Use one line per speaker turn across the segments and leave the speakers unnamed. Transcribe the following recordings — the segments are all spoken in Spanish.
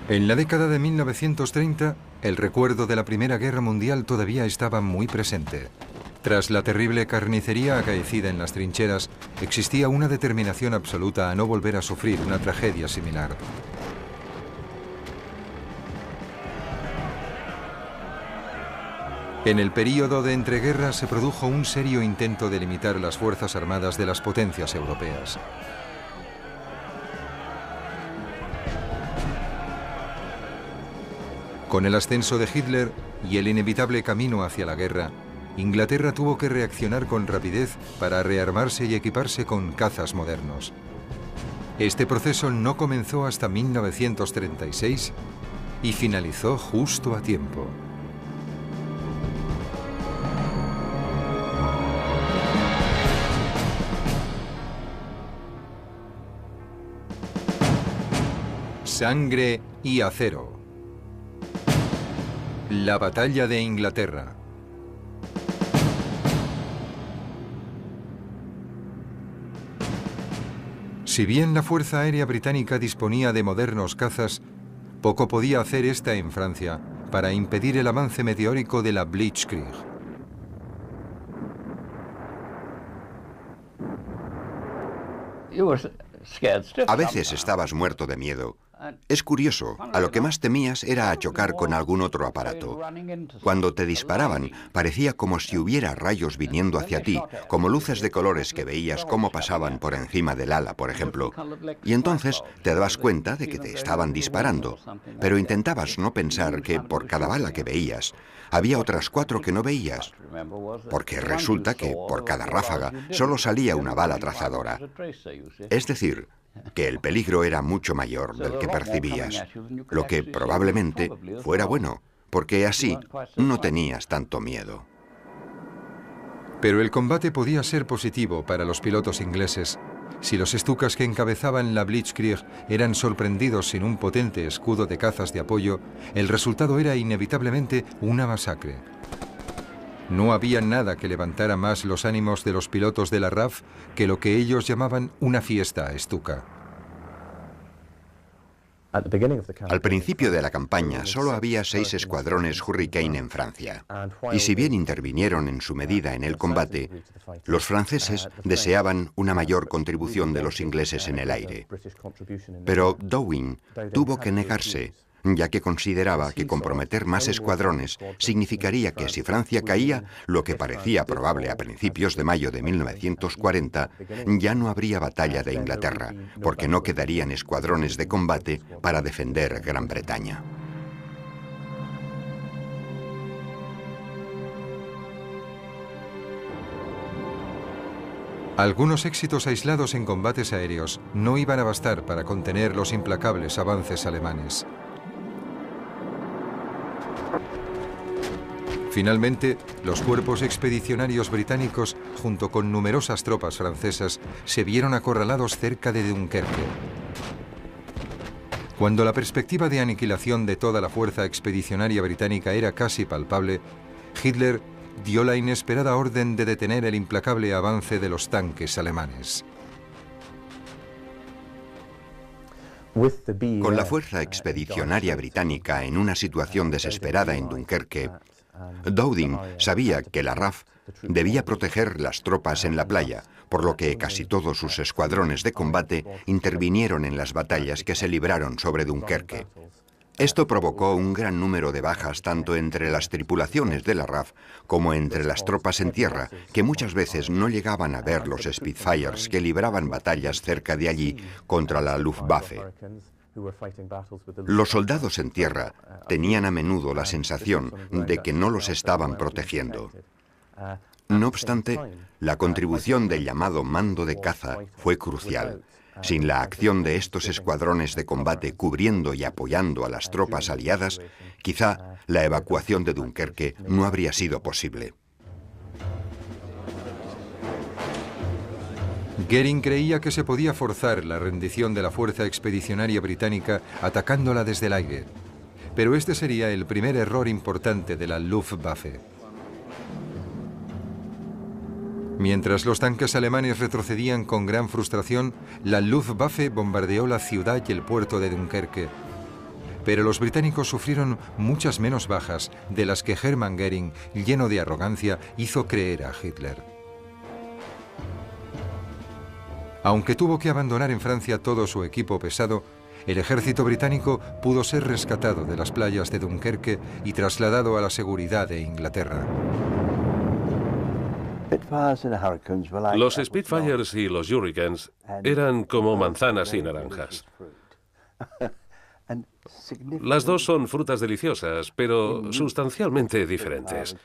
En la década de 1930, el recuerdo de la Primera Guerra Mundial todavía estaba muy presente. Tras la terrible carnicería acaecida en las trincheras, existía una determinación absoluta a no volver a sufrir una tragedia similar. En el período de entreguerras se produjo un serio intento de limitar las fuerzas armadas de las potencias europeas. Con el ascenso de Hitler y el inevitable camino hacia la guerra, Inglaterra tuvo que reaccionar con rapidez para rearmarse y equiparse con cazas modernos. Este proceso no comenzó hasta 1936 y finalizó justo a tiempo. Sangre y acero. La batalla de Inglaterra. Si bien la Fuerza Aérea Británica disponía de modernos cazas, poco podía hacer esta en Francia para impedir el avance meteórico de la Blitzkrieg.
A veces estabas muerto de miedo. Es curioso, a lo que más temías era a chocar con algún otro aparato. Cuando te disparaban, parecía como si hubiera rayos viniendo hacia ti, como luces de colores que veías cómo pasaban por encima del ala, por ejemplo. Y entonces te dabas cuenta de que te estaban disparando, pero intentabas no pensar que por cada bala que veías, había otras 4 que no veías, porque resulta que por cada ráfaga solo salía una bala trazadora. Es decir, que el peligro era mucho mayor del que percibías, lo que probablemente fuera bueno, porque así no tenías tanto miedo.
Pero el combate podía ser positivo para los pilotos ingleses. Si los Stukas que encabezaban la Blitzkrieg eran sorprendidos sin un potente escudo de cazas de apoyo, el resultado era inevitablemente una masacre. No había nada que levantara más los ánimos de los pilotos de la RAF que lo que ellos llamaban una fiesta Stuka.
Al principio de la campaña solo había 6 escuadrones Hurricane en Francia, y si bien intervinieron en su medida en el combate, los franceses deseaban una mayor contribución de los ingleses en el aire. Pero Downing tuvo que negarse, ya que consideraba que comprometer más escuadrones significaría que si Francia caía, lo que parecía probable a principios de mayo de 1940, ya no habría batalla de Inglaterra, porque no quedarían escuadrones de combate para defender Gran Bretaña.
Algunos éxitos aislados en combates aéreos no iban a bastar para contener los implacables avances alemanes. Finalmente, los cuerpos expedicionarios británicos, junto con numerosas tropas francesas, se vieron acorralados cerca de Dunkerque. Cuando la perspectiva de aniquilación de toda la fuerza expedicionaria británica era casi palpable, Hitler dio la inesperada orden de detener el implacable avance de los tanques alemanes.
Con la fuerza expedicionaria británica en una situación desesperada en Dunkerque, Downing sabía que la RAF debía proteger las tropas en la playa, por lo que casi todos sus escuadrones de combate intervinieron en las batallas que se libraron sobre Dunkerque. Esto provocó un gran número de bajas tanto entre las tripulaciones de la RAF como entre las tropas en tierra, que muchas veces no llegaban a ver los Spitfires que libraban batallas cerca de allí contra la Luftwaffe. Los soldados en tierra tenían a menudo la sensación de que no los estaban protegiendo. No obstante, la contribución del llamado mando de caza fue crucial. Sin la acción de estos escuadrones de combate cubriendo y apoyando a las tropas aliadas, quizá la evacuación de Dunkerque no habría sido posible.
Goering creía que se podía forzar la rendición de la fuerza expedicionaria británica atacándola desde el aire. Pero este sería el primer error importante de la Luftwaffe. Mientras los tanques alemanes retrocedían con gran frustración, la Luftwaffe bombardeó la ciudad y el puerto de Dunkerque. Pero los británicos sufrieron muchas menos bajas de las que Hermann Göring, lleno de arrogancia, hizo creer a Hitler. Aunque tuvo que abandonar en Francia todo su equipo pesado, el ejército británico pudo ser rescatado de las playas de Dunkerque y trasladado a la seguridad de Inglaterra.
Los Spitfires y los Hurricanes eran como manzanas y naranjas. Las dos son frutas deliciosas, pero sustancialmente diferentes.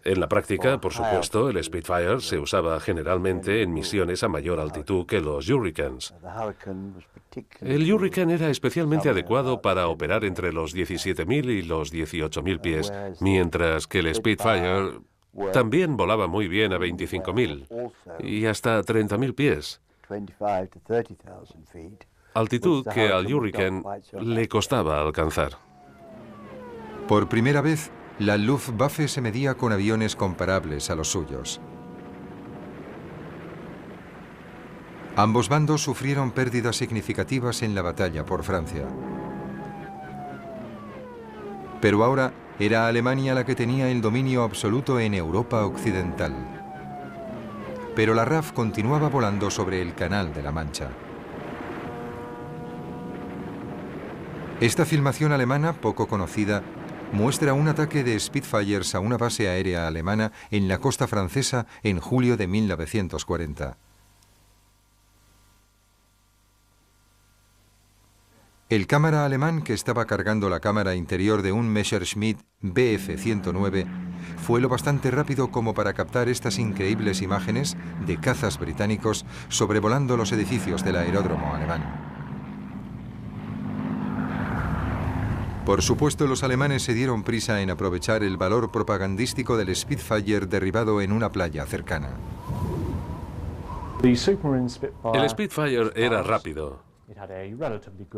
En la práctica, por supuesto, el Spitfire se usaba generalmente en misiones a mayor altitud que los Hurricanes. El Hurricane era especialmente adecuado para operar entre los 17.000 y los 18.000 pies, mientras que el Spitfire también volaba muy bien a 25.000 y hasta 30.000 pies. Altitud que al Hurricane le costaba alcanzar.
Por primera vez, la Luftwaffe se medía con aviones comparables a los suyos. Ambos bandos sufrieron pérdidas significativas en la batalla por Francia. Pero ahora era Alemania la que tenía el dominio absoluto en Europa occidental. Pero la RAF continuaba volando sobre el Canal de la Mancha. Esta filmación alemana, poco conocida, muestra un ataque de Spitfires a una base aérea alemana en la costa francesa en julio de 1940. El cámara alemán que estaba cargando la cámara interior de un Messerschmitt Bf-109 fue lo bastante rápido como para captar estas increíbles imágenes de cazas británicos sobrevolando los edificios del aeródromo alemán. Por supuesto, los alemanes se dieron prisa en aprovechar el valor propagandístico del Spitfire derribado en una playa cercana.
El Spitfire era rápido.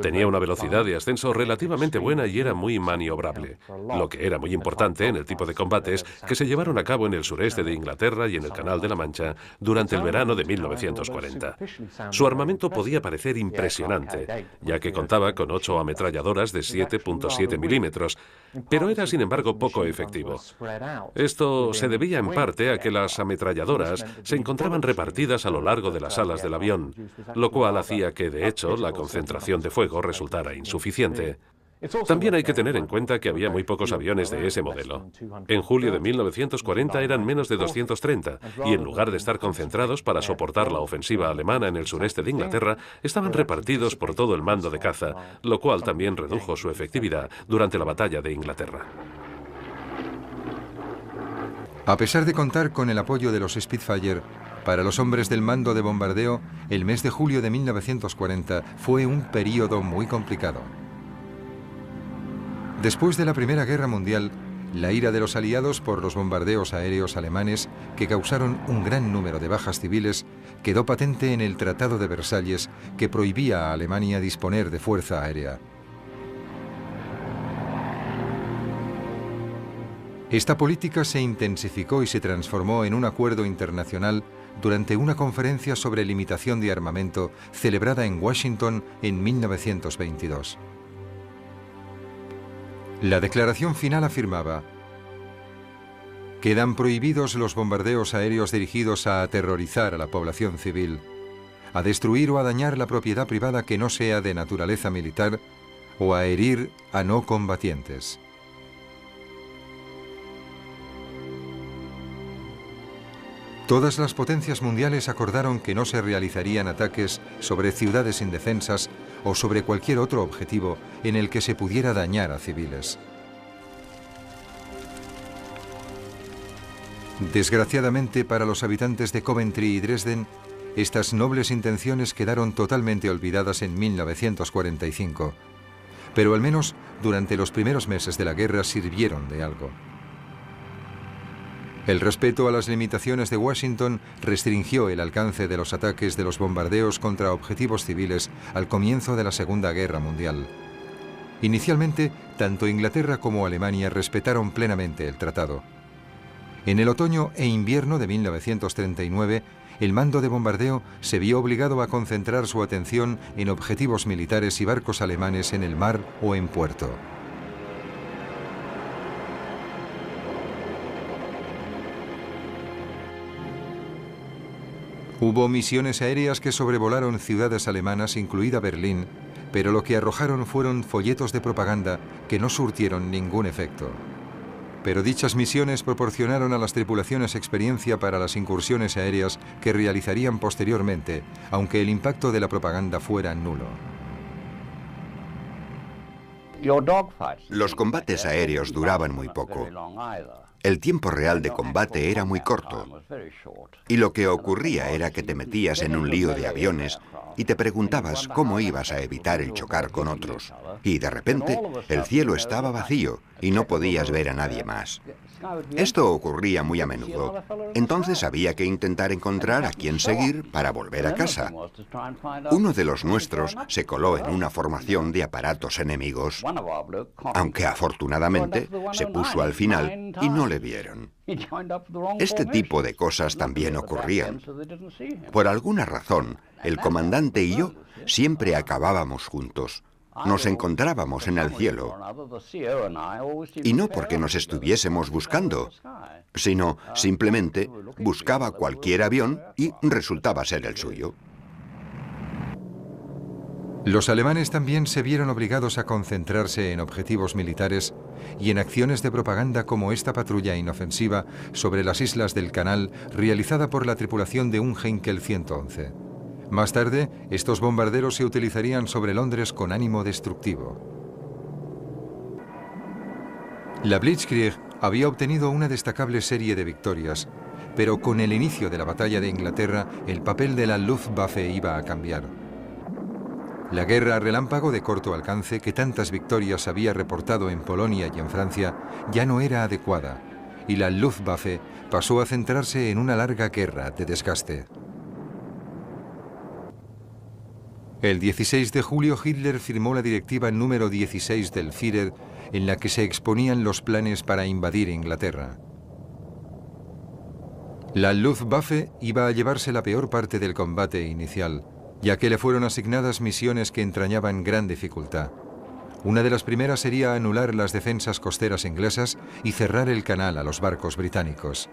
Tenía una velocidad de ascenso relativamente buena y era muy maniobrable, lo que era muy importante en el tipo de combates que se llevaron a cabo en el sureste de Inglaterra y en el Canal de la Mancha durante el verano de 1940. Su armamento podía parecer impresionante, ya que contaba con 8 ametralladoras de 7.7 milímetros, pero era sin embargo poco efectivo. Esto se debía en parte a que las ametralladoras se encontraban repartidas a lo largo de las alas del avión, lo cual hacía que, de hecho, la concentración de fuego resultara insuficiente. También hay que tener en cuenta que había muy pocos aviones de ese modelo. En julio de 1940 eran menos de 230, y en lugar de estar concentrados para soportar la ofensiva alemana en el sureste de Inglaterra, estaban repartidos por todo el mando de caza, lo cual también redujo su efectividad durante la batalla de Inglaterra.
A pesar de contar con el apoyo de los Spitfire, para los hombres del mando de bombardeo, el mes de julio de 1940 fue un período muy complicado. Después de la Primera Guerra Mundial, la ira de los aliados por los bombardeos aéreos alemanes, que causaron un gran número de bajas civiles, quedó patente en el Tratado de Versalles, que prohibía a Alemania disponer de fuerza aérea. Esta política se intensificó y se transformó en un acuerdo internacional durante una conferencia sobre limitación de armamento celebrada en Washington en 1922. La declaración final afirmaba: quedan prohibidos los bombardeos aéreos dirigidos a aterrorizar a la población civil, a destruir o a dañar la propiedad privada que no sea de naturaleza militar o a herir a no combatientes. Todas las potencias mundiales acordaron que no se realizarían ataques sobre ciudades indefensas o sobre cualquier otro objetivo en el que se pudiera dañar a civiles. Desgraciadamente para los habitantes de Coventry y Dresden, estas nobles intenciones quedaron totalmente olvidadas en 1945, pero al menos durante los primeros meses de la guerra sirvieron de algo. El respeto a las limitaciones de Washington restringió el alcance de los ataques de los bombardeos contra objetivos civiles al comienzo de la Segunda Guerra Mundial. Inicialmente, tanto Inglaterra como Alemania respetaron plenamente el tratado. En el otoño e invierno de 1939, el mando de bombardeo se vio obligado a concentrar su atención en objetivos militares y barcos alemanes en el mar o en puerto. Hubo misiones aéreas que sobrevolaron ciudades alemanas, incluida Berlín, pero lo que arrojaron fueron folletos de propaganda que no surtieron ningún efecto. Pero dichas misiones proporcionaron a las tripulaciones experiencia para las incursiones aéreas que realizarían posteriormente, aunque el impacto de la propaganda fuera nulo.
Los combates aéreos duraban muy poco. El tiempo real de combate era muy corto. Y lo que ocurría era que te metías en un lío de aviones y te preguntabas cómo ibas a evitar el chocar con otros. Y de repente, el cielo estaba vacío y no podías ver a nadie más. Esto ocurría muy a menudo. Entonces había que intentar encontrar a quién seguir para volver a casa. Uno de los nuestros se coló en una formación de aparatos enemigos, aunque afortunadamente se puso al final y no le vieron. Este tipo de cosas también ocurrían. Por alguna razón, el comandante y yo siempre acabábamos juntos. Nos encontrábamos en el cielo, y no porque nos estuviésemos buscando, sino simplemente buscaba cualquier avión y resultaba ser el suyo.
Los alemanes también se vieron obligados a concentrarse en objetivos militares y en acciones de propaganda como esta patrulla inofensiva sobre las islas del Canal realizada por la tripulación de un Heinkel 111. Más tarde, estos bombarderos se utilizarían sobre Londres con ánimo destructivo. La Blitzkrieg había obtenido una destacable serie de victorias, pero con el inicio de la batalla de Inglaterra, el papel de la Luftwaffe iba a cambiar. La guerra relámpago de corto alcance que tantas victorias había reportado en Polonia y en Francia ya no era adecuada, y la Luftwaffe pasó a centrarse en una larga guerra de desgaste. El 16 de julio Hitler firmó la directiva número 16 del Führer en la que se exponían los planes para invadir Inglaterra. La Luftwaffe iba a llevarse la peor parte del combate inicial, ya que le fueron asignadas misiones que entrañaban gran dificultad. Una de las primeras sería anular las defensas costeras inglesas y cerrar el canal a los barcos británicos.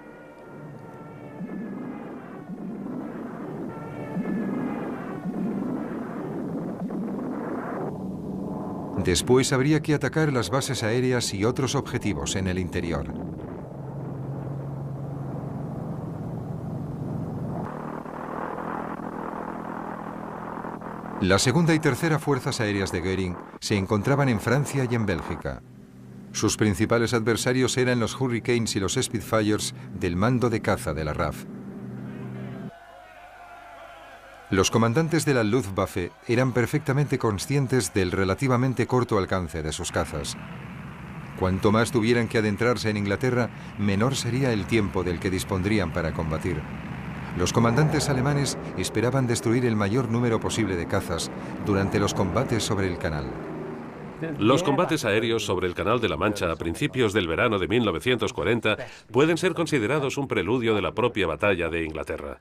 Después habría que atacar las bases aéreas y otros objetivos en el interior. La segunda y tercera fuerzas aéreas de Göring se encontraban en Francia y en Bélgica. Sus principales adversarios eran los Hurricanes y los Spitfires del mando de caza de la RAF. Los comandantes de la Luftwaffe eran perfectamente conscientes del relativamente corto alcance de sus cazas. Cuanto más tuvieran que adentrarse en Inglaterra, menor sería el tiempo del que dispondrían para combatir. Los comandantes alemanes esperaban destruir el mayor número posible de cazas durante los combates sobre el canal.
Los combates aéreos sobre el Canal de la Mancha a principios del verano de 1940 pueden ser considerados un preludio de la propia batalla de Inglaterra.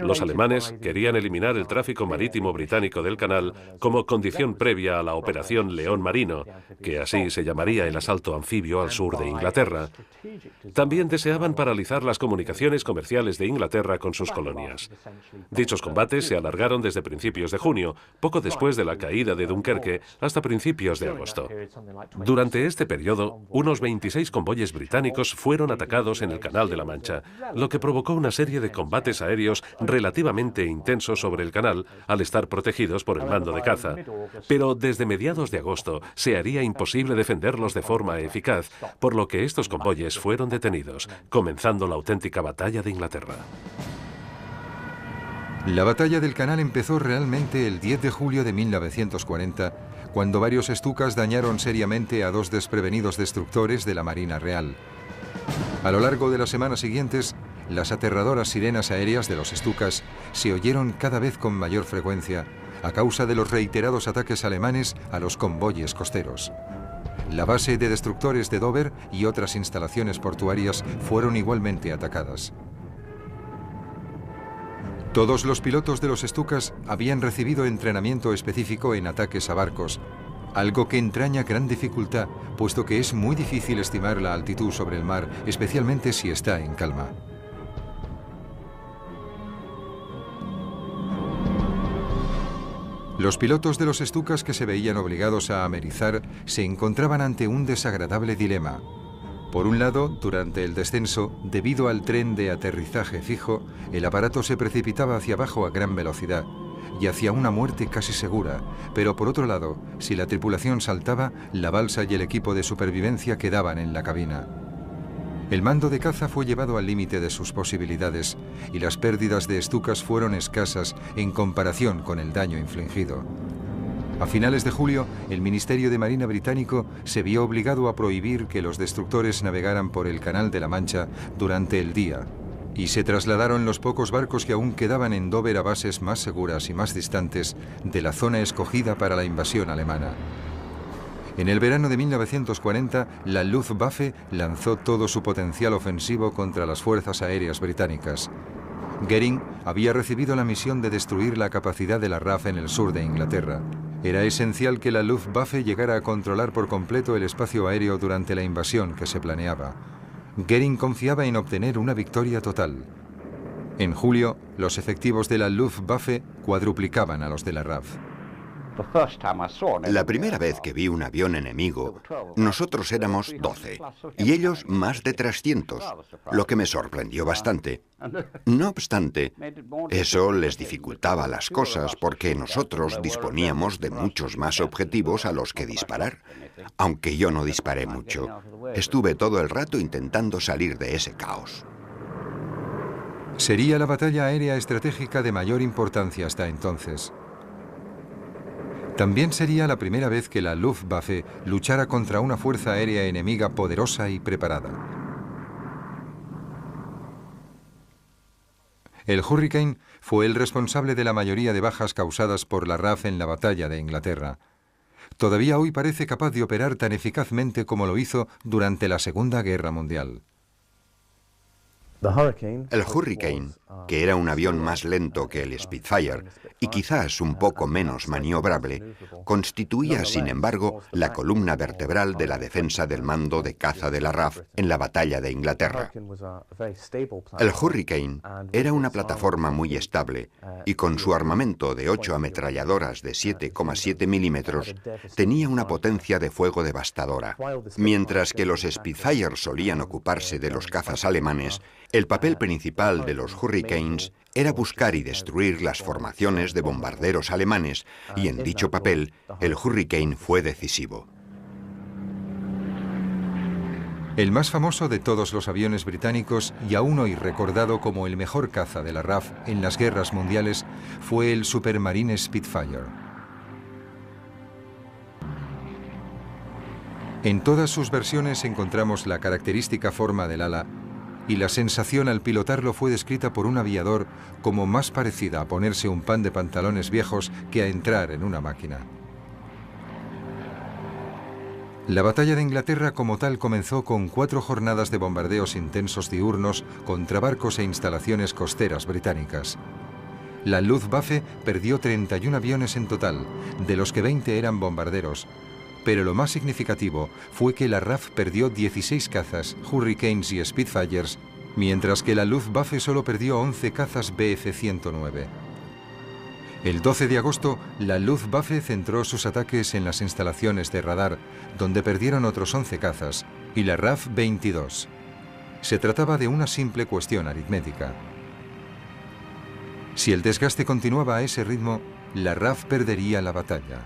Los alemanes querían eliminar el tráfico marítimo británico del canal como condición previa a la Operación León Marino, que así se llamaría el asalto anfibio al sur de Inglaterra. También deseaban paralizar las comunicaciones comerciales de Inglaterra con sus colonias. Dichos combates se alargaron desde principios de junio, poco después de la caída de Dunkerque, hasta principios de agosto. Durante este periodo, unos 26 convoyes británicos fueron atacados en el Canal de la Mancha, lo que provocó una serie de combates aéreos relativamente intensos sobre el canal al estar protegidos por el mando de caza. Pero desde mediados de agosto se haría imposible defenderlos de forma eficaz, por lo que estos convoyes fueron detenidos, comenzando la auténtica batalla de Inglaterra.
La batalla del canal empezó realmente el 10 de julio de 1940, cuando varios Stukas dañaron seriamente a 2 desprevenidos destructores de la Marina Real. A lo largo de las semanas siguientes, las aterradoras sirenas aéreas de los Stukas se oyeron cada vez con mayor frecuencia, a causa de los reiterados ataques alemanes a los convoyes costeros. La base de destructores de Dover y otras instalaciones portuarias fueron igualmente atacadas. Todos los pilotos de los Stukas habían recibido entrenamiento específico en ataques a barcos, algo que entraña gran dificultad, puesto que es muy difícil estimar la altitud sobre el mar, especialmente si está en calma. Los pilotos de los Stukas que se veían obligados a amerizar se encontraban ante un desagradable dilema. Por un lado, durante el descenso, debido al tren de aterrizaje fijo, el aparato se precipitaba hacia abajo a gran velocidad y hacia una muerte casi segura, pero por otro lado, si la tripulación saltaba, la balsa y el equipo de supervivencia quedaban en la cabina. El mando de caza fue llevado al límite de sus posibilidades y las pérdidas de Stukas fueron escasas en comparación con el daño infligido. A finales de julio, el Ministerio de Marina británico se vio obligado a prohibir que los destructores navegaran por el Canal de la Mancha durante el día, y se trasladaron los pocos barcos que aún quedaban en Dover a bases más seguras y más distantes de la zona escogida para la invasión alemana. En el verano de 1940, la Luftwaffe lanzó todo su potencial ofensivo contra las fuerzas aéreas británicas. Goering había recibido la misión de destruir la capacidad de la RAF en el sur de Inglaterra. Era esencial que la Luftwaffe llegara a controlar por completo el espacio aéreo durante la invasión que se planeaba. Goering confiaba en obtener una victoria total. En julio, los efectivos de la Luftwaffe cuadruplicaban a los de la RAF.
La primera vez que vi un avión enemigo, nosotros éramos 12 y ellos más de 300, lo que me sorprendió bastante. No obstante, eso les dificultaba las cosas porque nosotros disponíamos de muchos más objetivos a los que disparar. Aunque yo no disparé mucho, estuve todo el rato intentando salir de ese caos.
Sería la batalla aérea estratégica de mayor importancia hasta entonces. También sería la primera vez que la Luftwaffe luchara contra una fuerza aérea enemiga poderosa y preparada. El Hurricane fue el responsable de la mayoría de bajas causadas por la RAF en la batalla de Inglaterra. Todavía hoy parece capaz de operar tan eficazmente como lo hizo durante la Segunda Guerra Mundial.
El Hurricane, que era un avión más lento que el Spitfire y quizás un poco menos maniobrable, constituía, sin embargo, la columna vertebral de la defensa del mando de caza de la RAF en la batalla de Inglaterra. El Hurricane era una plataforma muy estable y con su armamento de 8 ametralladoras de 7,7 milímetros tenía una potencia de fuego devastadora. Mientras que los Spitfire solían ocuparse de los cazas alemanes, el papel principal de los Hurricanes era buscar y destruir las formaciones de bombarderos alemanes, y en dicho papel, el Hurricane fue decisivo.
El más famoso de todos los aviones británicos, y aún hoy recordado como el mejor caza de la RAF en las guerras mundiales, fue el Supermarine Spitfire. En todas sus versiones encontramos la característica forma del ala, y la sensación al pilotarlo fue descrita por un aviador como más parecida a ponerse un pan de pantalones viejos que a entrar en una máquina. La batalla de Inglaterra como tal comenzó con 4 jornadas de bombardeos intensos diurnos contra barcos e instalaciones costeras británicas. La Luftwaffe perdió 31 aviones en total, de los que 20 eran bombarderos, pero lo más significativo fue que la RAF perdió 16 cazas, Hurricanes y Spitfires, mientras que la Luftwaffe solo perdió 11 cazas Bf-109. El 12 de agosto, la Luftwaffe centró sus ataques en las instalaciones de radar, donde perdieron otros 11 cazas, y la RAF 22. Se trataba de una simple cuestión aritmética. Si el desgaste continuaba a ese ritmo, la RAF perdería la batalla.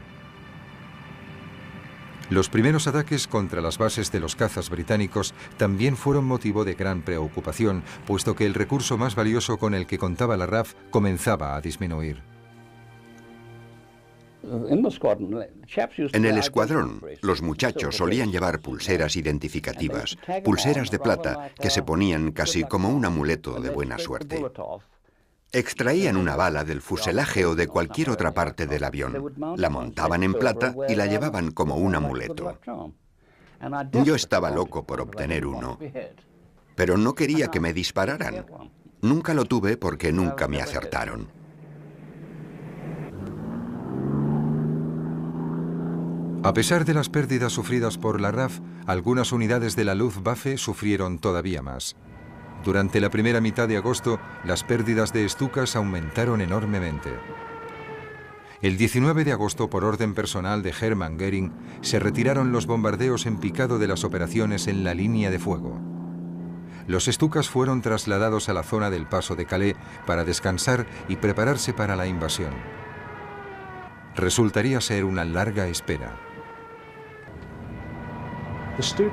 Los primeros ataques contra las bases de los cazas británicos también fueron motivo de gran preocupación, puesto que el recurso más valioso con el que contaba la RAF comenzaba a disminuir.
En el escuadrón, los muchachos solían llevar pulseras identificativas, pulseras de plata que se ponían casi como un amuleto de buena suerte. Extraían una bala del fuselaje o de cualquier otra parte del avión, la montaban en plata y la llevaban como un amuleto. Yo estaba loco por obtener uno, pero no quería que me dispararan. Nunca lo tuve porque nunca me acertaron.
A pesar de las pérdidas sufridas por la RAF, algunas unidades de la Luftwaffe sufrieron todavía más. Durante la primera mitad de agosto, las pérdidas de Stukas aumentaron enormemente. El 19 de agosto, por orden personal de Hermann Göring, se retiraron los bombardeos en picado de las operaciones en la línea de fuego. Los Stukas fueron trasladados a la zona del paso de Calais para descansar y prepararse para la invasión. Resultaría ser una larga espera.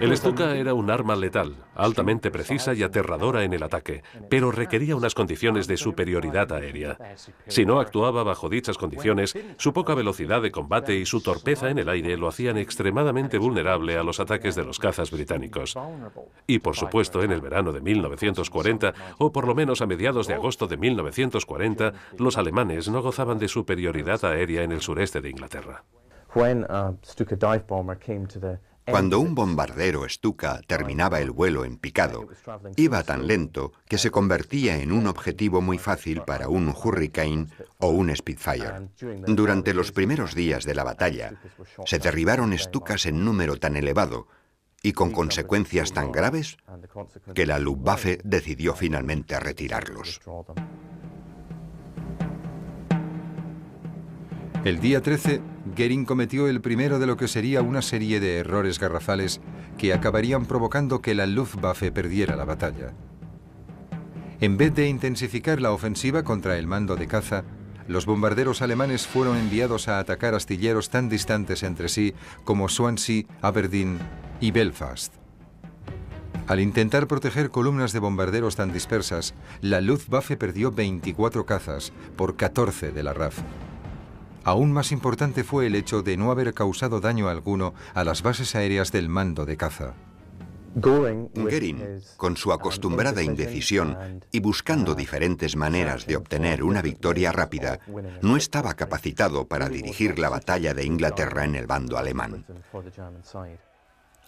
El Stuka era un arma letal, altamente precisa y aterradora en el ataque, pero requería unas condiciones de superioridad aérea. Si no actuaba bajo dichas condiciones, su poca velocidad de combate y su torpeza en el aire lo hacían extremadamente vulnerable a los ataques de los cazas británicos. Y por supuesto, en el verano de 1940, o por lo menos a mediados de agosto de 1940, los alemanes no gozaban de superioridad aérea en el sureste de Inglaterra.
Cuando un bombardero Stuka terminaba el vuelo en picado, iba tan lento que se convertía en un objetivo muy fácil para un Hurricane o un Spitfire. Durante los primeros días de la batalla, se derribaron Stukas en número tan elevado y con consecuencias tan graves que la Luftwaffe decidió finalmente retirarlos.
El día 13, Göring cometió el primero de lo que sería una serie de errores garrafales que acabarían provocando que la Luftwaffe perdiera la batalla. En vez de intensificar la ofensiva contra el mando de caza, los bombarderos alemanes fueron enviados a atacar astilleros tan distantes entre sí como Swansea, Aberdeen y Belfast. Al intentar proteger columnas de bombarderos tan dispersas, la Luftwaffe perdió 24 cazas por 14 de la RAF. Aún más importante fue el hecho de no haber causado daño alguno a las bases aéreas del mando de caza.
Göring, con su acostumbrada indecisión y buscando diferentes maneras de obtener una victoria rápida, no estaba capacitado para dirigir la batalla de Inglaterra en el bando alemán.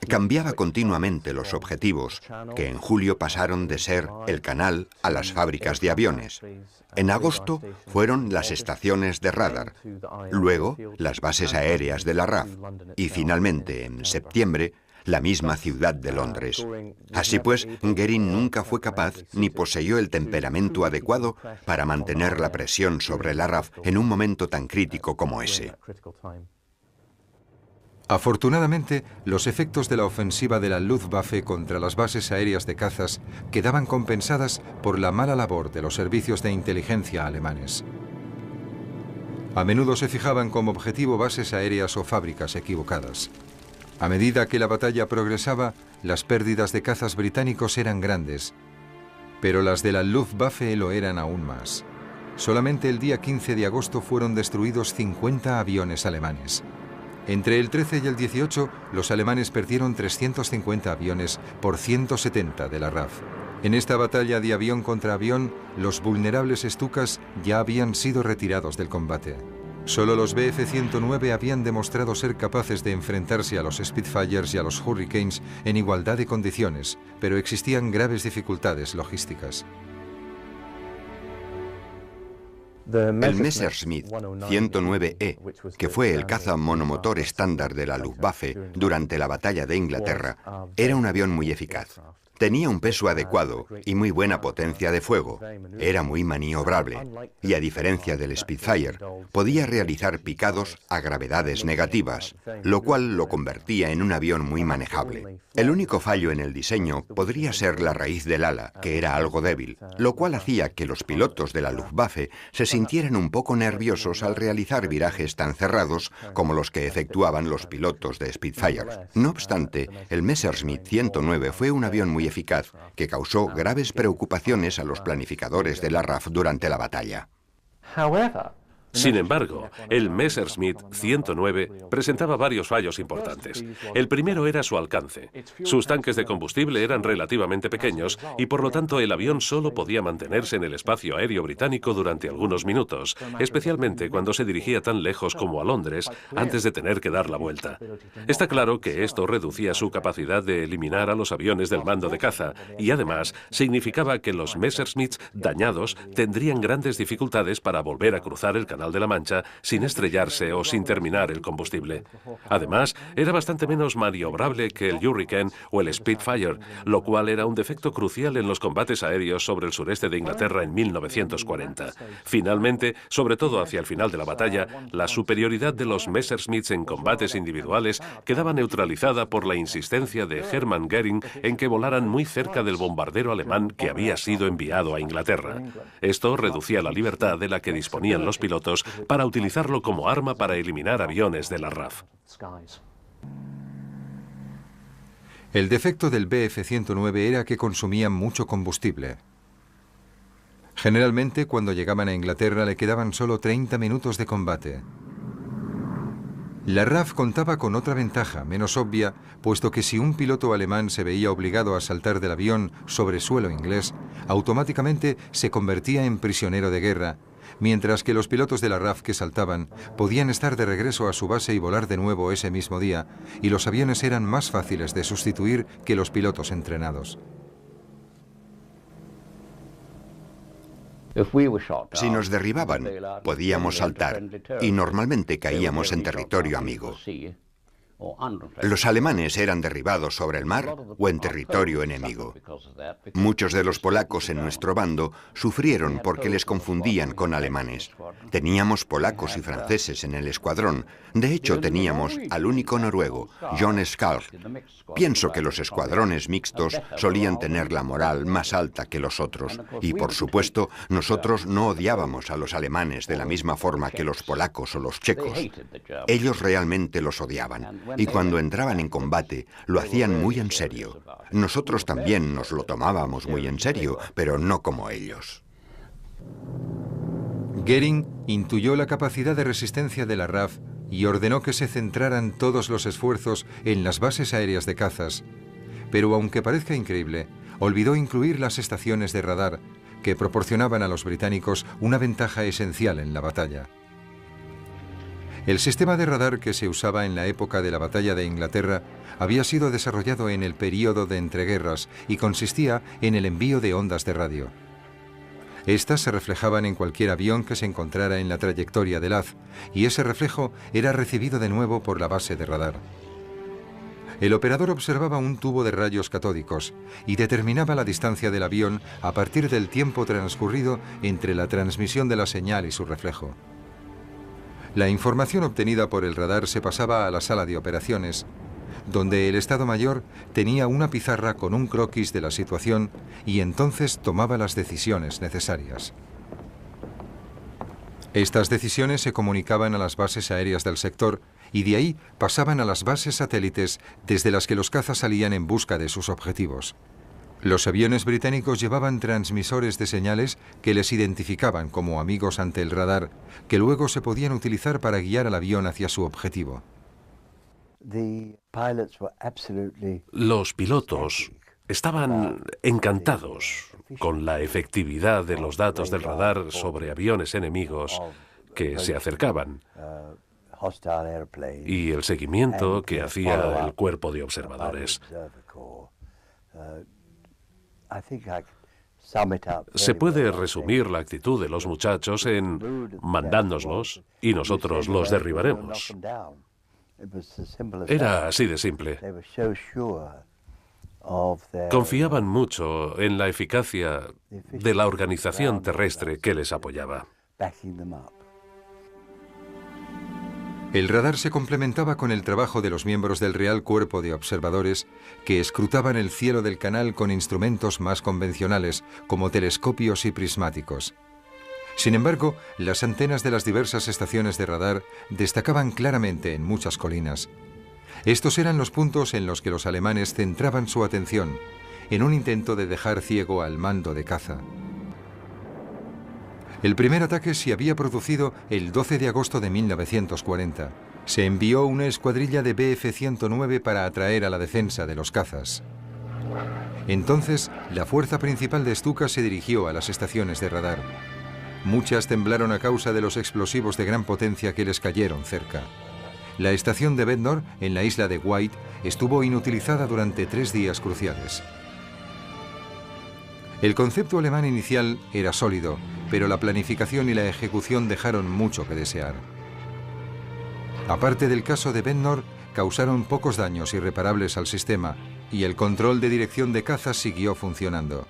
Cambiaba continuamente los objetivos, que en julio pasaron de ser el canal a las fábricas de aviones. En agosto fueron las estaciones de radar, luego las bases aéreas de la RAF y finalmente, en septiembre, la misma ciudad de Londres. Así pues, Göring nunca fue capaz ni poseyó el temperamento adecuado para mantener la presión sobre la RAF en un momento tan crítico como ese.
Afortunadamente, los efectos de la ofensiva de la Luftwaffe contra las bases aéreas de cazas quedaban compensadas por la mala labor de los servicios de inteligencia alemanes. A menudo se fijaban como objetivo bases aéreas o fábricas equivocadas. A medida que la batalla progresaba, las pérdidas de cazas británicos eran grandes, pero las de la Luftwaffe lo eran aún más. Solamente el día 15 de agosto fueron destruidos 50 aviones alemanes. Entre el 13 y el 18, los alemanes perdieron 350 aviones por 170 de la RAF. En esta batalla de avión contra avión, los vulnerables Stukas ya habían sido retirados del combate. Solo los Bf-109 habían demostrado ser capaces de enfrentarse a los Spitfires y a los Hurricanes en igualdad de condiciones, pero existían graves dificultades logísticas.
El Messerschmitt 109E, que fue el caza monomotor estándar de la Luftwaffe durante la batalla de Inglaterra, era un avión muy eficaz. Tenía un peso adecuado y muy buena potencia de fuego. Era muy maniobrable y, a diferencia del Spitfire, podía realizar picados a gravedades negativas, lo cual lo convertía en un avión muy manejable. El único fallo en el diseño podría ser la raíz del ala, que era algo débil, lo cual hacía que los pilotos de la Luftwaffe se sintieran un poco nerviosos al realizar virajes tan cerrados como los que efectuaban los pilotos de Spitfire. No obstante, el Messerschmitt 109 fue un avión muy eficaz que causó graves preocupaciones a los planificadores de la RAF durante la batalla.
Sin embargo, el Messerschmitt 109 presentaba varios fallos importantes. El primero era su alcance. Sus tanques de combustible eran relativamente pequeños y por lo tanto el avión solo podía mantenerse en el espacio aéreo británico durante algunos minutos, especialmente cuando se dirigía tan lejos como a Londres antes de tener que dar la vuelta. Está claro que esto reducía su capacidad de eliminar a los aviones del mando de caza y además significaba que los Messerschmitts dañados tendrían grandes dificultades para volver a cruzar el Canal de la Mancha sin estrellarse o sin terminar el combustible. Además, era bastante menos maniobrable que el Hurricane o el Spitfire, lo cual era un defecto crucial en los combates aéreos sobre el sureste de Inglaterra en 1940. Finalmente, sobre todo hacia el final de la batalla, la superioridad de los Messerschmitts en combates individuales quedaba neutralizada por la insistencia de Hermann Göring en que volaran muy cerca del bombardero alemán que había sido enviado a Inglaterra. Esto reducía la libertad de la que disponían los pilotos para utilizarlo como arma para eliminar aviones de la RAF.
El defecto del Bf-109 era que consumían mucho combustible. Generalmente, cuando llegaban a Inglaterra, le quedaban solo 30 minutos de combate. La RAF contaba con otra ventaja, menos obvia, puesto que si un piloto alemán se veía obligado a saltar del avión sobre suelo inglés, automáticamente se convertía en prisionero de guerra, mientras que los pilotos de la RAF que saltaban podían estar de regreso a su base y volar de nuevo ese mismo día, y los aviones eran más fáciles de sustituir que los pilotos entrenados.
Si nos derribaban, podíamos saltar y normalmente caíamos en territorio amigo. Los alemanes eran derribados sobre el mar o en territorio enemigo. Muchos de los polacos en nuestro bando sufrieron porque les confundían con alemanes. Teníamos polacos y franceses en el escuadrón. De hecho, teníamos al único noruego, John Skalk. Pienso que los escuadrones mixtos solían tener la moral más alta que los otros. Y, por supuesto, nosotros no odiábamos a los alemanes de la misma forma que los polacos o los checos. Ellos realmente los odiaban. Y cuando entraban en combate, lo hacían muy en serio. Nosotros también nos lo tomábamos muy en serio, pero no como ellos.
Göring intuyó la capacidad de resistencia de la RAF y ordenó que se centraran todos los esfuerzos en las bases aéreas de cazas. Pero aunque parezca increíble, olvidó incluir las estaciones de radar, que proporcionaban a los británicos una ventaja esencial en la batalla. El sistema de radar que se usaba en la época de la batalla de Inglaterra había sido desarrollado en el período de entreguerras y consistía en el envío de ondas de radio. Estas se reflejaban en cualquier avión que se encontrara en la trayectoria del haz, y ese reflejo era recibido de nuevo por la base de radar. El operador observaba un tubo de rayos catódicos y determinaba la distancia del avión a partir del tiempo transcurrido entre la transmisión de la señal y su reflejo. La información obtenida por el radar se pasaba a la sala de operaciones, donde el Estado Mayor tenía una pizarra con un croquis de la situación y entonces tomaba las decisiones necesarias. Estas decisiones se comunicaban a las bases aéreas del sector y de ahí pasaban a las bases satélites desde las que los cazas salían en busca de sus objetivos. Los aviones británicos llevaban transmisores de señales que les identificaban como amigos ante el radar, que luego se podían utilizar para guiar al avión hacia su objetivo.
Los pilotos estaban encantados con la efectividad de los datos del radar sobre aviones enemigos que se acercaban y el seguimiento que hacía el cuerpo de observadores. Se puede resumir la actitud de los muchachos en mandádnoslos y nosotros los derribaremos. Era así de simple. Confiaban mucho en la eficacia de la organización terrestre que les apoyaba.
El radar se complementaba con el trabajo de los miembros del Real Cuerpo de Observadores que escrutaban el cielo del canal con instrumentos más convencionales, como telescopios y prismáticos. Sin embargo, las antenas de las diversas estaciones de radar destacaban claramente en muchas colinas. Estos eran los puntos en los que los alemanes centraban su atención, en un intento de dejar ciego al mando de caza. El primer ataque se había producido el 12 de agosto de 1940. Se envió una escuadrilla de Bf-109 para atraer a la defensa de los cazas. Entonces, la fuerza principal de Stuka se dirigió a las estaciones de radar. Muchas temblaron a causa de los explosivos de gran potencia que les cayeron cerca. La estación de Bednor, en la isla de White, estuvo inutilizada durante 3 días cruciales. El concepto alemán inicial era sólido, pero la planificación y la ejecución dejaron mucho que desear. Aparte del caso de Bednor, causaron pocos daños irreparables al sistema y el control de dirección de cazas siguió funcionando.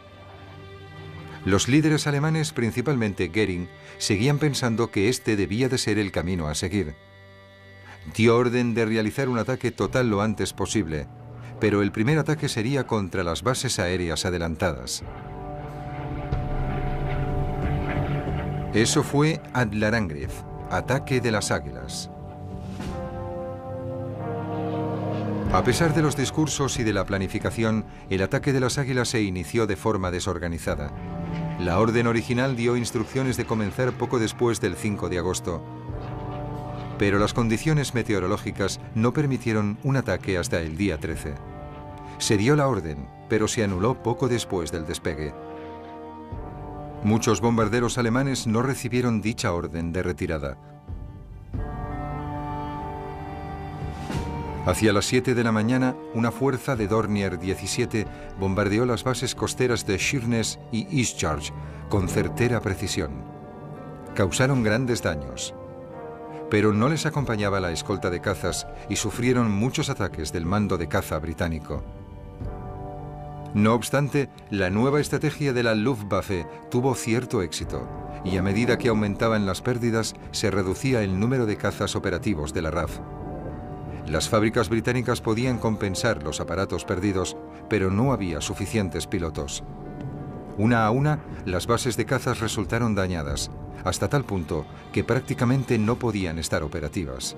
Los líderes alemanes, principalmente Göring, seguían pensando que este debía de ser el camino a seguir. Dio orden de realizar un ataque total lo antes posible, pero el primer ataque sería contra las bases aéreas adelantadas. Eso fue Adlerangriff, ataque de las águilas. A pesar de los discursos y de la planificación, el ataque de las águilas se inició de forma desorganizada. La orden original dio instrucciones de comenzar poco después del 5 de agosto. Pero las condiciones meteorológicas no permitieron un ataque hasta el día 13. Se dio la orden, pero se anuló poco después del despegue. Muchos bombarderos alemanes no recibieron dicha orden de retirada. Hacia las 7 de la mañana, una fuerza de Dornier 17 bombardeó las bases costeras de Sheerness y Eastchurch con certera precisión. Causaron grandes daños, pero no les acompañaba la escolta de cazas y sufrieron muchos ataques del mando de caza británico. No obstante, la nueva estrategia de la Luftwaffe tuvo cierto éxito y a medida que aumentaban las pérdidas, se reducía el número de cazas operativos de la RAF. Las fábricas británicas podían compensar los aparatos perdidos, pero no había suficientes pilotos. Una a una, las bases de cazas resultaron dañadas, hasta tal punto que prácticamente no podían estar operativas.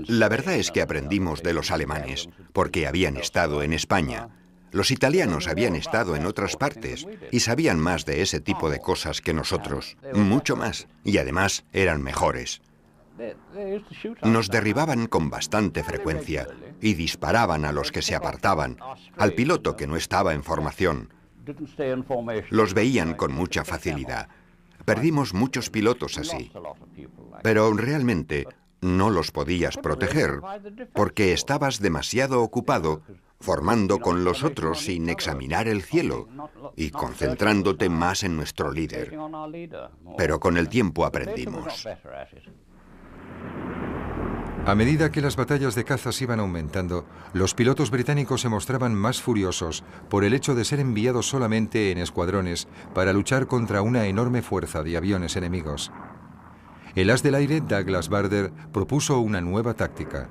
La verdad es que aprendimos de los alemanes, porque habían estado en España. Los italianos habían estado en otras partes y sabían más de ese tipo de cosas que nosotros, mucho más, y además eran mejores. Nos derribaban con bastante frecuencia y disparaban a los que se apartaban, al piloto que no estaba en formación. Los veían con mucha facilidad. Perdimos muchos pilotos así, pero realmente no los podías proteger porque estabas demasiado ocupado formando con los otros sin examinar el cielo y concentrándote más en nuestro líder. Pero con el tiempo aprendimos.
A medida que las batallas de cazas iban aumentando, los pilotos británicos se mostraban más furiosos por el hecho de ser enviados solamente en escuadrones para luchar contra una enorme fuerza de aviones enemigos. El as del aire, Douglas Bader, propuso una nueva táctica.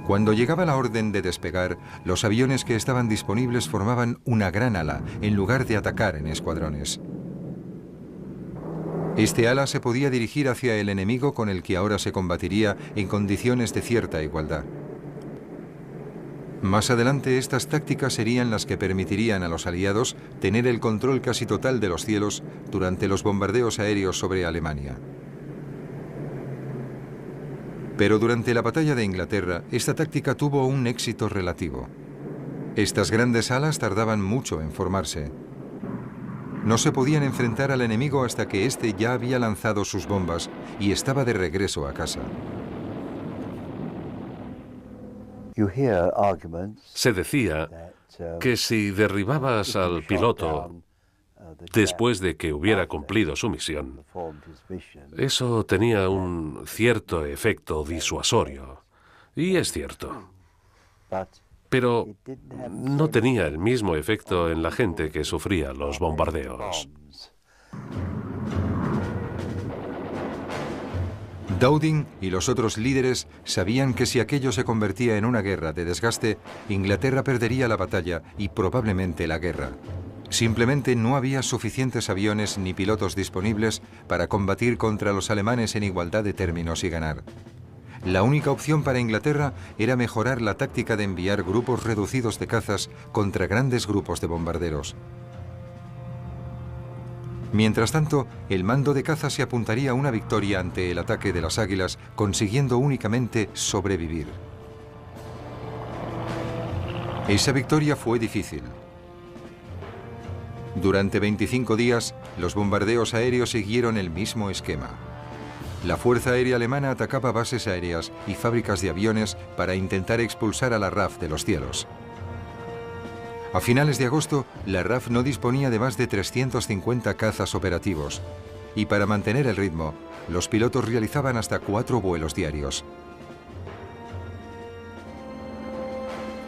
Cuando llegaba la orden de despegar, los aviones que estaban disponibles formaban una gran ala en lugar de atacar en escuadrones. Este ala se podía dirigir hacia el enemigo con el que ahora se combatiría en condiciones de cierta igualdad. Más adelante, estas tácticas serían las que permitirían a los aliados tener el control casi total de los cielos durante los bombardeos aéreos sobre Alemania. Pero durante la batalla de Inglaterra, esta táctica tuvo un éxito relativo. Estas grandes alas tardaban mucho en formarse. No se podían enfrentar al enemigo hasta que éste ya había lanzado sus bombas y estaba de regreso a casa.
Se decía que si derribabas al piloto después de que hubiera cumplido su misión, eso tenía un cierto efecto disuasorio. Y es cierto. Pero no tenía el mismo efecto en la gente que sufría los bombardeos.
Dowding y los otros líderes sabían que si aquello se convertía en una guerra de desgaste, Inglaterra perdería la batalla y probablemente la guerra. Simplemente no había suficientes aviones ni pilotos disponibles para combatir contra los alemanes en igualdad de términos y ganar. La única opción para Inglaterra era mejorar la táctica de enviar grupos reducidos de cazas contra grandes grupos de bombarderos. Mientras tanto, el mando de caza se apuntaría a una victoria ante el ataque de las águilas, consiguiendo únicamente sobrevivir. Esa victoria fue difícil. Durante 25 días, los bombardeos aéreos siguieron el mismo esquema. La Fuerza Aérea Alemana atacaba bases aéreas y fábricas de aviones para intentar expulsar a la RAF de los cielos. A finales de agosto, la RAF no disponía de más de 350 cazas operativos, y para mantener el ritmo, los pilotos realizaban hasta 4 vuelos diarios.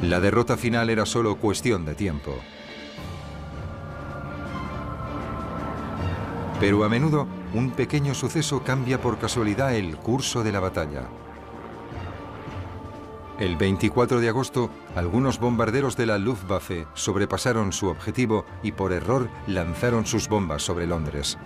La derrota final era solo cuestión de tiempo. Pero a menudo, un pequeño suceso cambia por casualidad el curso de la batalla. El 24 de agosto, algunos bombarderos de la Luftwaffe sobrepasaron su objetivo y por error lanzaron sus bombas sobre Londres.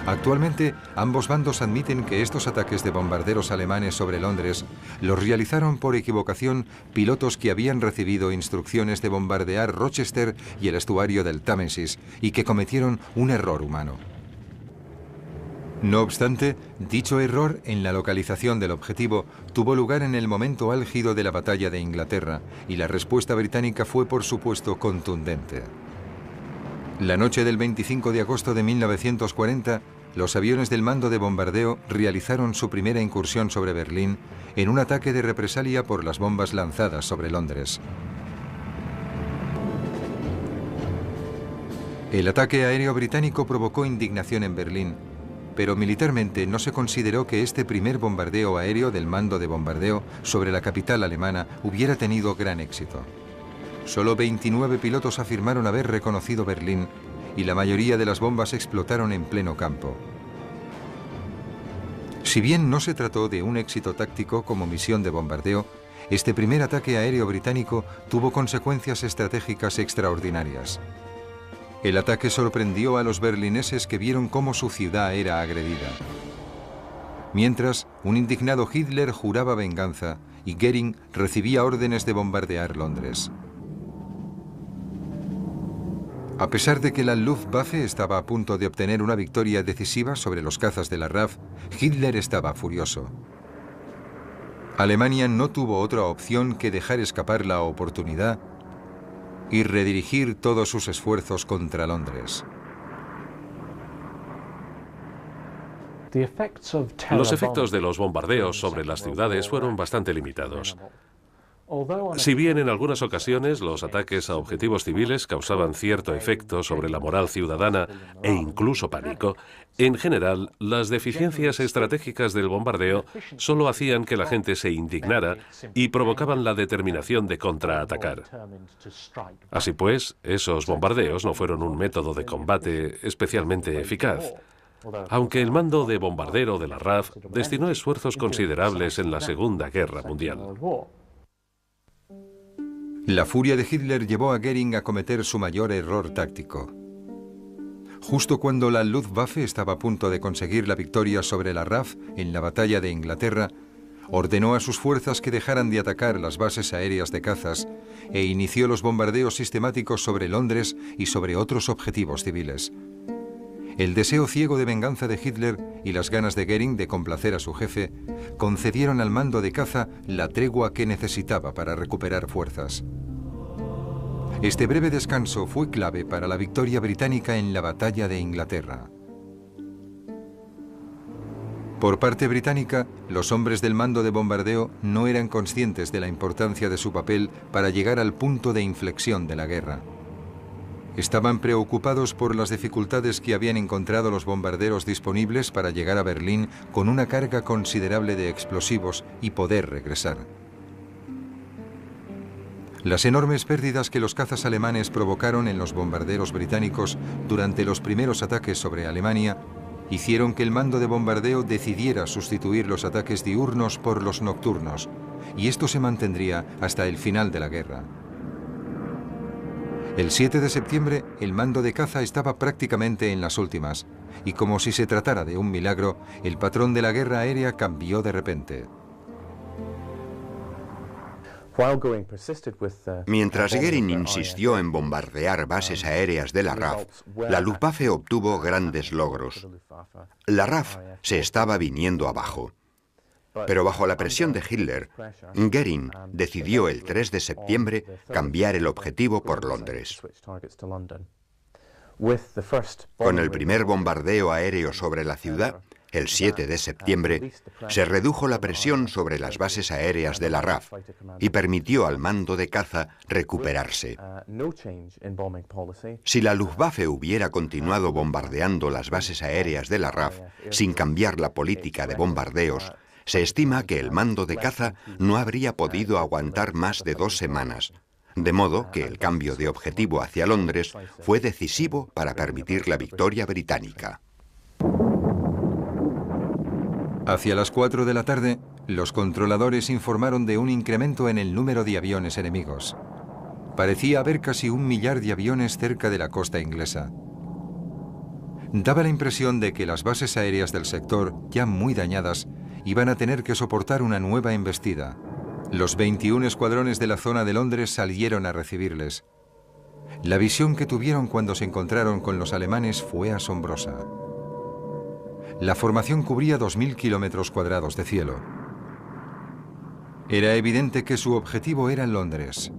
Actualmente, ambos bandos admiten que estos ataques de bombarderos alemanes sobre Londres los realizaron por equivocación pilotos que habían recibido instrucciones de bombardear Rochester y el estuario del Támesis y que cometieron un error humano. No obstante, dicho error en la localización del objetivo tuvo lugar en el momento álgido de la batalla de Inglaterra y la respuesta británica fue, por supuesto, contundente. La noche del 25 de agosto de 1940, los aviones del mando de bombardeo realizaron su primera incursión sobre Berlín en un ataque de represalia por las bombas lanzadas sobre Londres. El ataque aéreo británico provocó indignación en Berlín, pero militarmente no se consideró que este primer bombardeo aéreo del mando de bombardeo sobre la capital alemana hubiera tenido gran éxito. Solo 29 pilotos afirmaron haber reconocido Berlín y la mayoría de las bombas explotaron en pleno campo. Si bien no se trató de un éxito táctico como misión de bombardeo, este primer ataque aéreo británico tuvo consecuencias estratégicas extraordinarias. El ataque sorprendió a los berlineses que vieron cómo su ciudad era agredida. Mientras, un indignado Hitler juraba venganza y Göring recibía órdenes de bombardear Londres. A pesar de que la Luftwaffe estaba a punto de obtener una victoria decisiva sobre los cazas de la RAF, Hitler estaba furioso. Alemania no tuvo otra opción que dejar escapar la oportunidad y redirigir todos sus esfuerzos contra Londres.
Los efectos de los bombardeos sobre las ciudades fueron bastante limitados. Si bien en algunas ocasiones los ataques a objetivos civiles causaban cierto efecto sobre la moral ciudadana e incluso pánico, en general las deficiencias estratégicas del bombardeo solo hacían que la gente se indignara y provocaban la determinación de contraatacar. Así pues, esos bombardeos no fueron un método de combate especialmente eficaz, aunque el mando de bombardero de la RAF destinó esfuerzos considerables en la Segunda Guerra Mundial.
La furia de Hitler llevó a Göring a cometer su mayor error táctico. Justo cuando la Luftwaffe estaba a punto de conseguir la victoria sobre la RAF en la batalla de Inglaterra, ordenó a sus fuerzas que dejaran de atacar las bases aéreas de cazas e inició los bombardeos sistemáticos sobre Londres y sobre otros objetivos civiles. El deseo ciego de venganza de Hitler y las ganas de Göring de complacer a su jefe concedieron al mando de caza la tregua que necesitaba para recuperar fuerzas. Este breve descanso fue clave para la victoria británica en la batalla de Inglaterra. Por parte británica, los hombres del mando de bombardeo no eran conscientes de la importancia de su papel para llegar al punto de inflexión de la guerra. Estaban preocupados por las dificultades que habían encontrado los bombarderos disponibles para llegar a Berlín con una carga considerable de explosivos y poder regresar. Las enormes pérdidas que los cazas alemanes provocaron en los bombarderos británicos durante los primeros ataques sobre Alemania hicieron que el mando de bombardeo decidiera sustituir los ataques diurnos por los nocturnos, y esto se mantendría hasta el final de la guerra. El 7 de septiembre, el mando de caza estaba prácticamente en las últimas, y como si se tratara de un milagro, el patrón de la guerra aérea cambió de repente.
Mientras Goering insistió en bombardear bases aéreas de la RAF, la Luftwaffe obtuvo grandes logros. La RAF se estaba viniendo abajo. Pero bajo la presión de Hitler, Goering decidió el 3 de septiembre cambiar el objetivo por Londres. Con el primer bombardeo aéreo sobre la ciudad, el 7 de septiembre, se redujo la presión sobre las bases aéreas de la RAF y permitió al mando de caza recuperarse. Si la Luftwaffe hubiera continuado bombardeando las bases aéreas de la RAF sin cambiar la política de bombardeos, se estima que el mando de caza no habría podido aguantar más de 2 semanas, de modo que el cambio de objetivo hacia Londres fue decisivo para permitir la victoria británica.
Hacia las 4 de la tarde, los controladores informaron de un incremento en el número de aviones enemigos. Parecía haber casi 1 millar de aviones cerca de la costa inglesa. Daba la impresión de que las bases aéreas del sector, ya muy dañadas, iban a tener que soportar una nueva embestida. Los 21 escuadrones de la zona de Londres salieron a recibirles. La visión que tuvieron cuando se encontraron con los alemanes fue asombrosa. La formación cubría 2000 kilómetros cuadrados de cielo. Era evidente que su objetivo era Londres.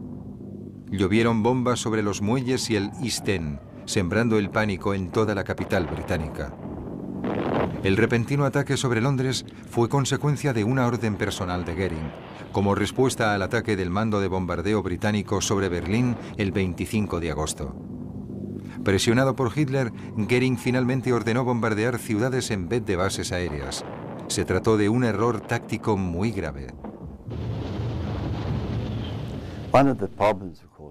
Llovieron bombas sobre los muelles y el East End, sembrando el pánico en toda la capital británica. El repentino ataque sobre Londres fue consecuencia de una orden personal de Goering, como respuesta al ataque del mando de bombardeo británico sobre Berlín el 25 de agosto. Presionado por Hitler, Goering finalmente ordenó bombardear ciudades en vez de bases aéreas. Se trató de un error táctico muy grave.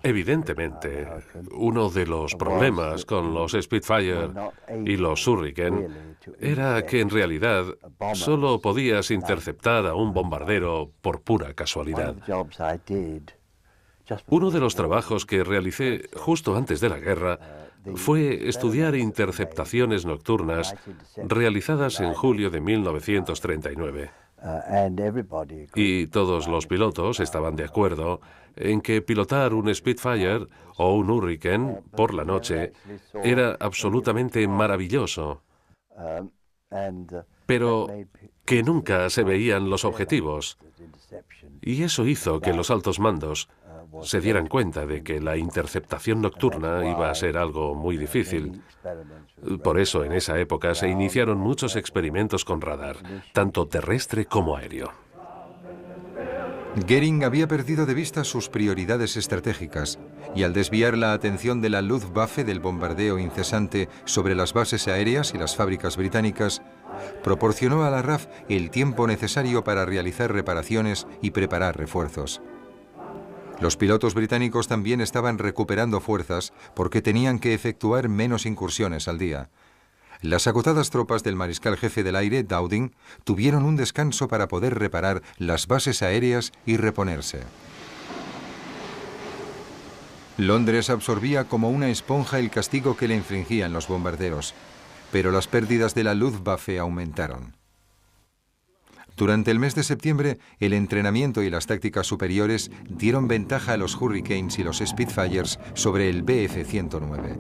Evidentemente, uno de los problemas con los Spitfire y los Hurricane era que en realidad solo podías interceptar a un bombardero por pura casualidad. Uno de los trabajos que realicé justo antes de la guerra fue estudiar interceptaciones nocturnas realizadas en julio de 1939. Y todos los pilotos estaban de acuerdo en que pilotar un Spitfire o un Hurricane por la noche era absolutamente maravilloso, pero que nunca se veían los objetivos. Y eso hizo que los altos mandos se dieran cuenta de que la interceptación nocturna iba a ser algo muy difícil. Por eso, en esa época se iniciaron muchos experimentos con radar, tanto terrestre como aéreo.
Goering había perdido de vista sus prioridades estratégicas y al desviar la atención de la Luftwaffe del bombardeo incesante sobre las bases aéreas y las fábricas británicas, proporcionó a la RAF el tiempo necesario para realizar reparaciones y preparar refuerzos. Los pilotos británicos también estaban recuperando fuerzas porque tenían que efectuar menos incursiones al día. Las agotadas tropas del mariscal jefe del aire, Dowding, tuvieron un descanso para poder reparar las bases aéreas y reponerse. Londres absorbía como una esponja el castigo que le infligían los bombarderos, pero las pérdidas de la Luftwaffe aumentaron. Durante el mes de septiembre, el entrenamiento y las tácticas superiores dieron ventaja a los Hurricanes y los Spitfires sobre el Bf-109.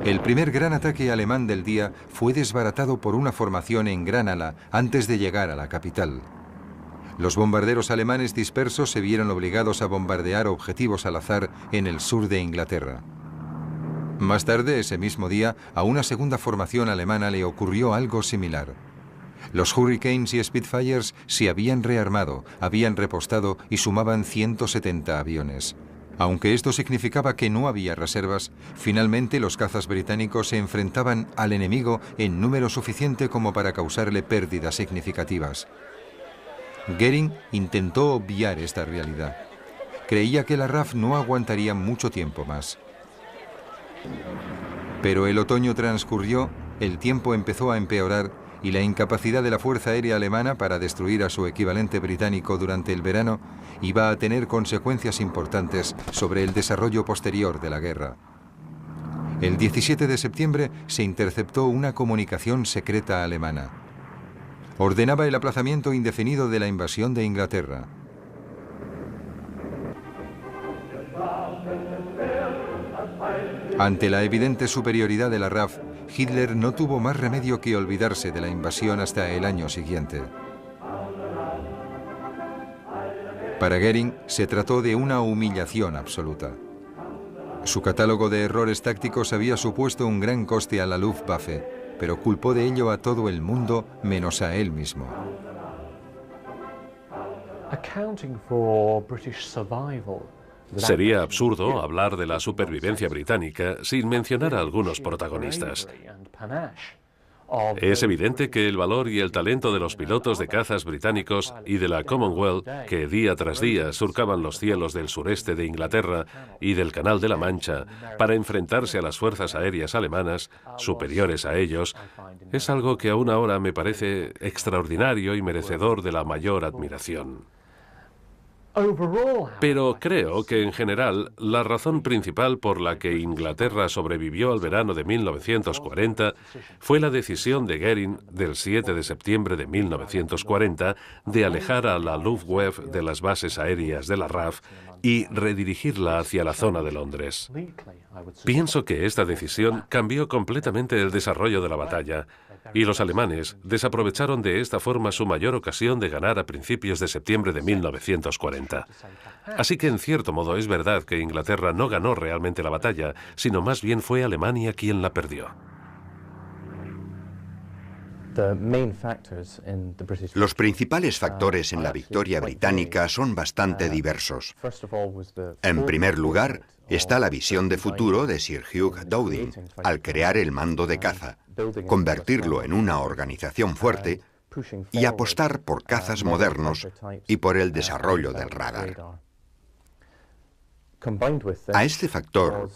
El primer gran ataque alemán del día fue desbaratado por una formación en gran ala antes de llegar a la capital. Los bombarderos alemanes dispersos se vieron obligados a bombardear objetivos al azar en el sur de Inglaterra. Más tarde, ese mismo día, a una segunda formación alemana le ocurrió algo similar. Los Hurricanes y Spitfires se habían rearmado, habían repostado y sumaban 170 aviones. Aunque esto significaba que no había reservas, finalmente los cazas británicos se enfrentaban al enemigo en número suficiente como para causarle pérdidas significativas. Goering intentó obviar esta realidad. Creía que la RAF no aguantaría mucho tiempo más. Pero el otoño transcurrió, el tiempo empezó a empeorar y la incapacidad de la Fuerza Aérea Alemana para destruir a su equivalente británico durante el verano iba a tener consecuencias importantes sobre el desarrollo posterior de la guerra. El 17 de septiembre se interceptó una comunicación secreta alemana. Ordenaba el aplazamiento indefinido de la invasión de Inglaterra. Ante la evidente superioridad de la RAF, Hitler no tuvo más remedio que olvidarse de la invasión hasta el año siguiente. Para Goering se trató de una humillación absoluta. Su catálogo de errores tácticos había supuesto un gran coste a la Luftwaffe, pero culpó de ello a todo el mundo menos a él mismo.
Sería absurdo hablar de la supervivencia británica sin mencionar a algunos protagonistas. Es evidente que el valor y el talento de los pilotos de cazas británicos y de la Commonwealth, que día tras día surcaban los cielos del sureste de Inglaterra y del Canal de la Mancha para enfrentarse a las fuerzas aéreas alemanas, superiores a ellos, es algo que aún ahora me parece extraordinario y merecedor de la mayor admiración. Pero creo que, en general, la razón principal por la que Inglaterra sobrevivió al verano de 1940 fue la decisión de Goering del 7 de septiembre de 1940 de alejar a la Luftwaffe de las bases aéreas de la RAF y redirigirla hacia la zona de Londres. Pienso que esta decisión cambió completamente el desarrollo de la batalla, y los alemanes desaprovecharon de esta forma su mayor ocasión de ganar a principios de septiembre de 1940. Así que, en cierto modo, es verdad que Inglaterra no ganó realmente la batalla, sino más bien fue Alemania quien la perdió.
Los principales factores en la victoria británica son bastante diversos. En primer lugar, está la visión de futuro de Sir Hugh Dowding al crear el mando de caza, convertirlo en una organización fuerte y apostar por cazas modernos y por el desarrollo del radar. A este factor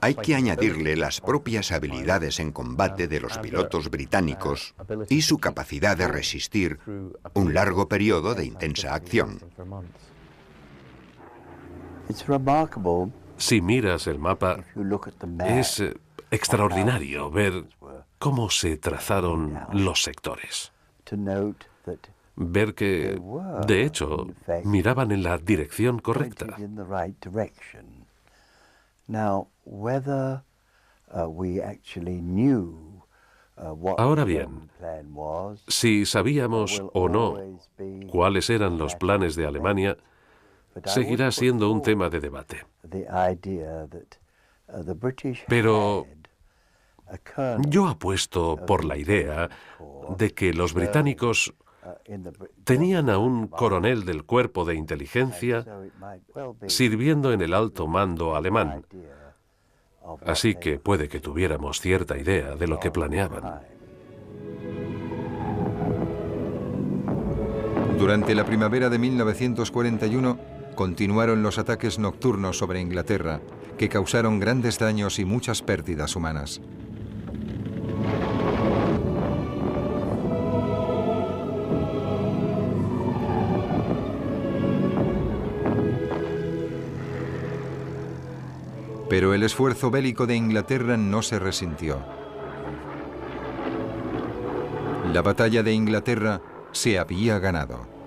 hay que añadirle las propias habilidades en combate de los pilotos británicos y su capacidad de resistir un largo periodo de intensa acción.
Si miras el mapa, es extraordinario ver cómo se trazaron los sectores. Ver que, de hecho, miraban en la dirección correcta. Ahora bien, si sabíamos o no cuáles eran los planes de Alemania, seguirá siendo un tema de debate. Pero yo apuesto por la idea de que los británicos tenían a un coronel del cuerpo de inteligencia sirviendo en el alto mando alemán, así que puede que tuviéramos cierta idea de lo que planeaban.
Durante la primavera de 1941 continuaron los ataques nocturnos sobre Inglaterra, que causaron grandes daños y muchas pérdidas humanas. Pero el esfuerzo bélico de Inglaterra no se resintió. La batalla de Inglaterra se había ganado.